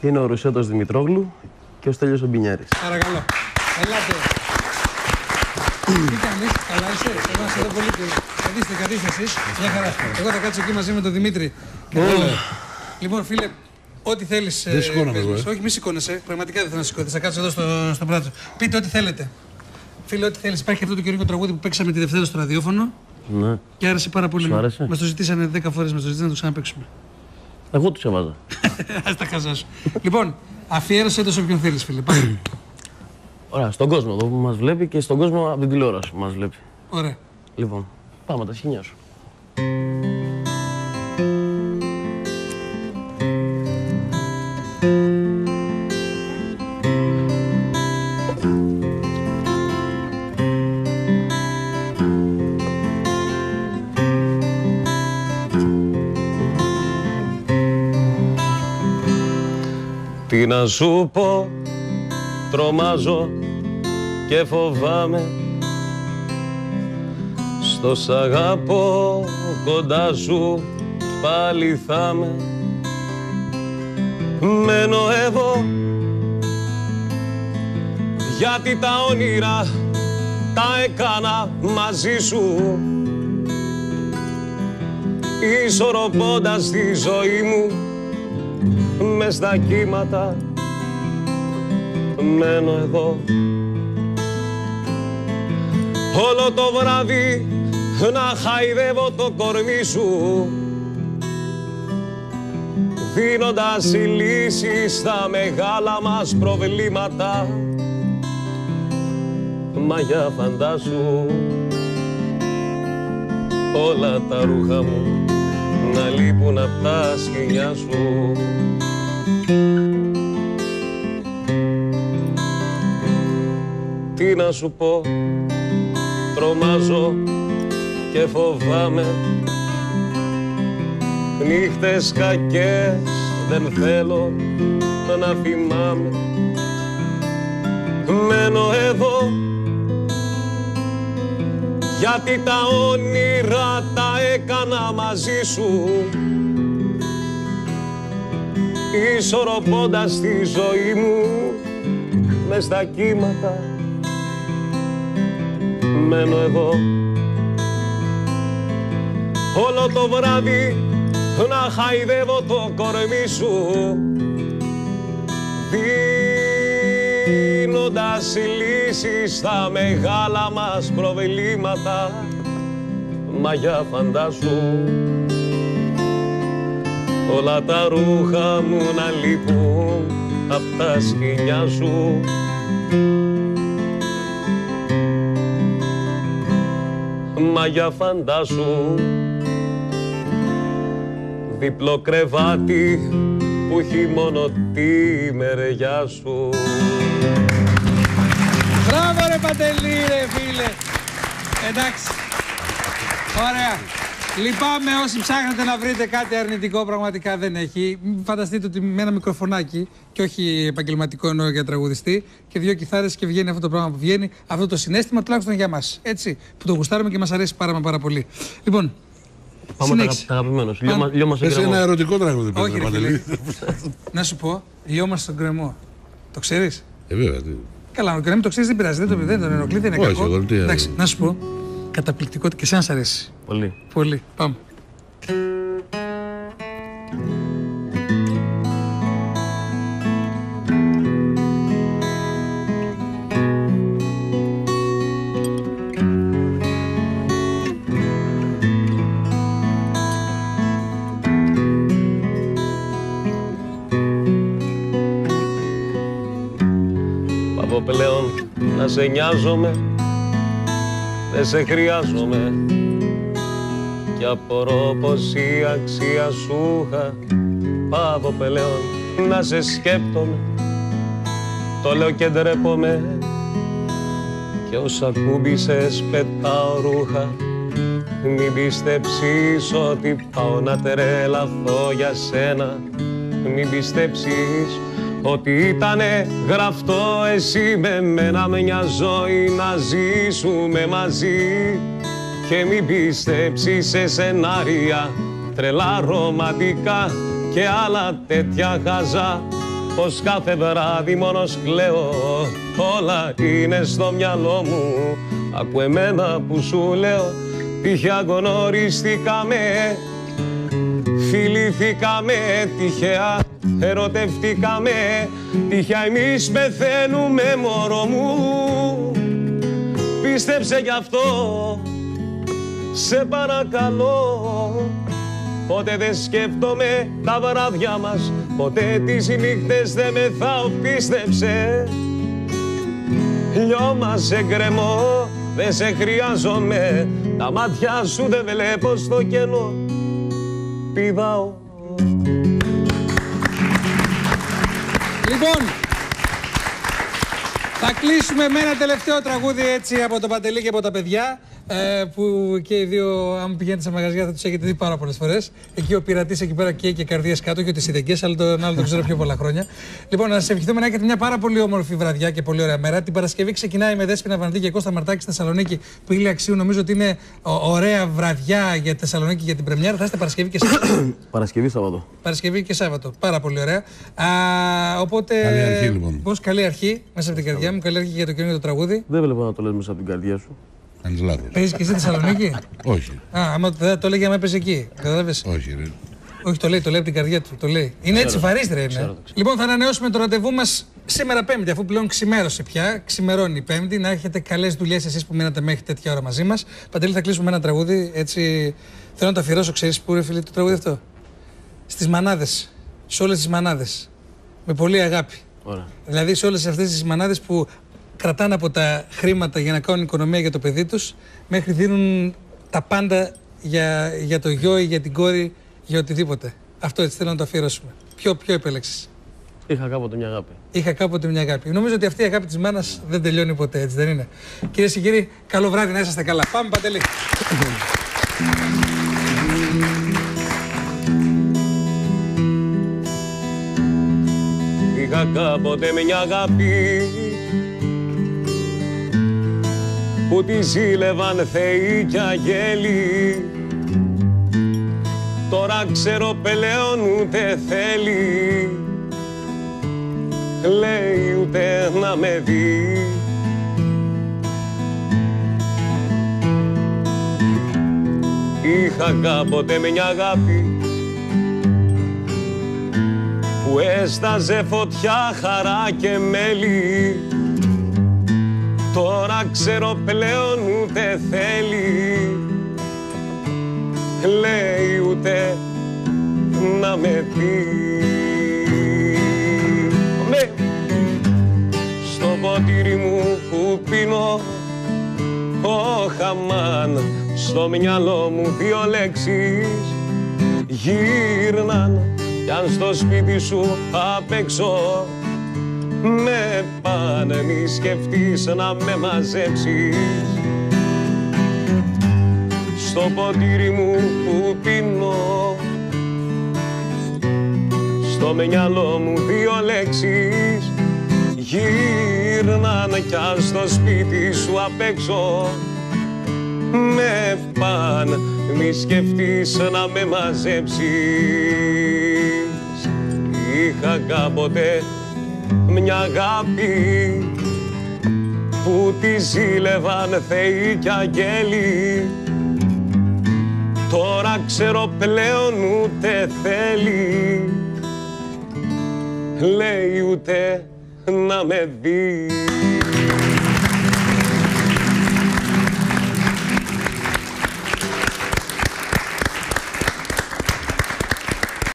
Είναι ο Ρουσέτος Δημητρόγλου και ο Στέλιος ο Μπινιάρης. Παρακαλώ. Ελάτε. Τι κάνεις, καλά είσαι? Είμαστε εδώ πολύ καιρό. Καθίστε εσείς. Μια χαρά. Εγώ θα κάτσω εκεί μαζί με τον Δημήτρη. Λοιπόν, φίλε, ό,τι θέλεις. Δεν σηκώνομαι εγώ. Όχι, μη σηκώνεσαι. Πραγματικά δεν θέλω να σηκώθεις. Θα κάτσω εδώ στο πράτσο. Πείτε ό,τι θέλετε. Φίλε, ό,τι θέλεις. Υπάρχει αυτό το καινούργιο τραγούδι που παίξαμε τη Δευτέρα στο ραδιόφωνο. Ναι. Και άρεσε πάρα πολύ. Σου άρεσε? Μας το ζητήσανε 10 φορές, μας το ζητήσανε να το ξαναπαίξουμε. Εγώ τους έβαζα. Ας τα χαζά σου. Λοιπόν, αφιέρωσε το σε όποιον θέλεις, φίλε. Πάμε. Ωραία, στον κόσμο εδώ που μας βλέπει και στον κόσμο από την τηλεόραση που μας βλέπει. Ωραία. Λοιπόν, πάμε τα σχοινιά σου. Τι να σου πω, τρομάζω και φοβάμαι. Στο σ' αγαπώ, κοντά σου πάλι θα με. Μένω εδώ, γιατί τα όνειρα τα έκανα μαζί σου. Ισορροπώντας τη ζωή μου μες στα κύματα, μένω εδώ. Όλο το βράδυ να χαϊδεύω το κορμί σου, δίνοντας λύσεις στα μεγάλα μας προβλήματα. Μα για φαντάσου όλα τα ρούχα μου να λείπουν απ' τα σκοινιά σου. Τι να σου πω, τρομάζω και φοβάμαι. Νύχτες κακές δεν θέλω να θυμάμαι. Μένω εδώ, γιατί τα όνειρα τα έκανα μαζί σου. Ισορροπώντας τη ζωή μου μες στα κύματα, μένω εδώ. Όλο το βράδυ να χαϊδεύω το κορμί σου, δίνοντας λύσεις στα μεγάλα μας προβλήματα. Μα για φαντάσου όλα τα ρούχα μου να λείπουν απ' τα σκοινιά σου. Μα για φαντάσου διπλό κρεβάτι που έχει μόνο τη μεριά σου. Μπράβο ρε Παντελή ρε φίλε. Εντάξει. Ωραία. Λυπάμαι όσοι ψάχνετε να βρείτε κάτι αρνητικό, πραγματικά δεν έχει. Φανταστείτε ότι με ένα μικροφωνάκι, και όχι επαγγελματικό εννοώ για τραγουδιστή, και δύο κιθάρες και βγαίνει αυτό το πράγμα που βγαίνει, αυτό το συναίσθημα τουλάχιστον για μας. Έτσι, που το γουστάρουμε και μας αρέσει πάρα πολύ. Λοιπόν, πάμε τα αγαπημένο σου. Λιώμα στον κρεμό. Ένα ερωτικό τραγούδι. Όχι, ρε φίλε. Να σου πω, λιώμα στον κρεμό. Το ξέρεις? Βέβαια. Καλά, να μην το ξέρεις δεν πειράζει, δεν τον ενοχλεί, δεν είναι κακό. Εντάξει, να σου πω. Καταπληκτικό και εσένα σ' αρέσει. Πολύ. Πολύ. Πάμε. Πάω πλέον να σε νοιάζομαι, δεν σε χρειάζομαι κι απορώ πως η αξία σου είχα. Πάω πλέον να σε σκέπτομαι, το λέω και ντρέπομαι κι όσα κούμπησες πετάω ρούχα. Μην πιστέψεις ότι πάω να τρελαθώ για σένα. Μην πιστέψεις ότι ήτανε γραφτό εσύ με μένα μια ζωή να ζήσουμε μαζί. Και μην πιστέψεις σε σενάρια τρελά ρομαντικά και άλλα τέτοια χαζά. πως κάθε βράδυ μόνος κλαίω. Όλα είναι στο μυαλό μου. Ακού εμένα που σου λέω. Τυχαία γνωριστήκαμε, φιλήθηκαμε, τυχαία ερωτευτήκαμε. Τυχαία εμείς πεθαίνουμε, μωρό μου. Πίστεψε γι' αυτό, σε παρακαλώ. Ποτέ δεν σκέφτομαι τα βράδια μας, ποτέ τις νύχτες δεν μεθάω, πίστεψε. Λιώμα σε γκρεμώ, δεν σε χρειάζομαι. Τα μάτια σου δεν βλέπω στο κενό, πηδάω. Λοιπόν, θα κλείσουμε με ένα τελευταίο τραγούδι έτσι από τον Παντελή και από τα παιδιά. Που και οι δύο, αν πηγαίνετε σε μαγαζιά, θα τους έχετε δει πάρα πολλές φορές. Εκεί ο πειρατής εκεί πέρα και καρδιές κάτω και τις ειδικές, αλλά τον άλλο τον ξέρω πιο πολλά χρόνια. Λοιπόν, να σας ευχηθούμε να έχετε μια πάρα πολύ όμορφη βραδιά και πολύ ωραία μέρα. Την Παρασκευή ξεκινάει με Δέσποινα Βανδύ και Κώστα Μαρτάκη στη Θεσσαλονίκη, που Ήλια Αξίου. Νομίζω ότι είναι ωραία βραδιά για τη Θεσσαλονίκη για την πρεμιέρα. Θα είστε Παρασκευή και Σάββατο. Παρασκευή Σάββατο. Παρασκευή και Σάββατο. Πάρα πολύ ωραία. Οπότε. Καλή αρχή, λοιπόν. Πώς καλή αρχή μέσα από την καρδιά μου, καλή αρχή για το καινούργιο το τραγούδι. Δεν βλέπω να το λες μέσα από την καρδιά σου. Κάνεις λάθος. Παίζεις και εσύ στη Θεσσαλονίκη? Όχι. Άμα δεν το λέγει, άμα έπαιζε εκεί. Κατάλαβες? Όχι, ρε. Όχι, το λέει από την καρδιά του. Το λέει. Είναι έτσι, βαρύστρα είναι. Λοιπόν, θα ανανεώσουμε το ραντεβού μας σήμερα Πέμπτη, αφού πλέον ξημέρωσε πια. Ξημερώνει η Πέμπτη. Να έχετε καλές δουλειές εσείς που μείνατε μέχρι τέτοια ώρα μαζί μας. Παντελή, θα κλείσουμε με ένα τραγούδι. Έτσι, θέλω να το αφιερώσω, ξέρεις πού, ρε φίλε, το τραγούδι αυτό. Στις μανάδες. Σε όλες τις μανάδες. Με πολύ αγάπη. Ωραία. Δηλαδή σε όλες αυτές τις μανάδες που κρατάνε από τα χρήματα για να κάνουν οικονομία για το παιδί τους, μέχρι δίνουν τα πάντα για το γιο ή για την κόρη, για οτιδήποτε. Αυτό έτσι θέλω να το αφιερώσουμε. Ποιο επέλεξες? Είχα κάποτε μια αγάπη. Είχα κάποτε μια αγάπη. Νομίζω ότι αυτή η αγάπη της μάνας δεν τελειώνει ποτέ, έτσι δεν είναι? Κυρίες και κύριοι, καλό βράδυ, να είσαστε καλά. Πάμε, Παντελή. Είχα κάποτε μια αγάπη που τη ζήλευαν θεοί κι αγγέλοι. Τώρα ξέρω πλέον ούτε θέλει, λέει ούτε να με δει. Είχα κάποτε μια αγάπη που έσταζε φωτιά, χαρά και μέλι. Τώρα ξέρω πλέον ούτε θέλει, λέει ούτε να με πει. Ναι. Στο ποτήρι μου που πίνω, ο χαμάν, στο μυαλό μου δύο λέξεις γύρναν. Κι αν στο σπίτι σου απ' έξω με πάνε, μη σκεφτείς να με μαζέψεις. Στο ποτήρι μου που πίνω, στο μυαλό μου δύο λέξεις γύρναν. Κι αν στο σπίτι σου απ' έξω με πάνε, μη σκεφτείς να με μαζέψεις. Είχα κάποτε μια αγάπη που τη ζήλευαν θεοί κι αγγέλοι. Τώρα ξέρω πλέον ούτε θέλει, λέει ούτε να με δει.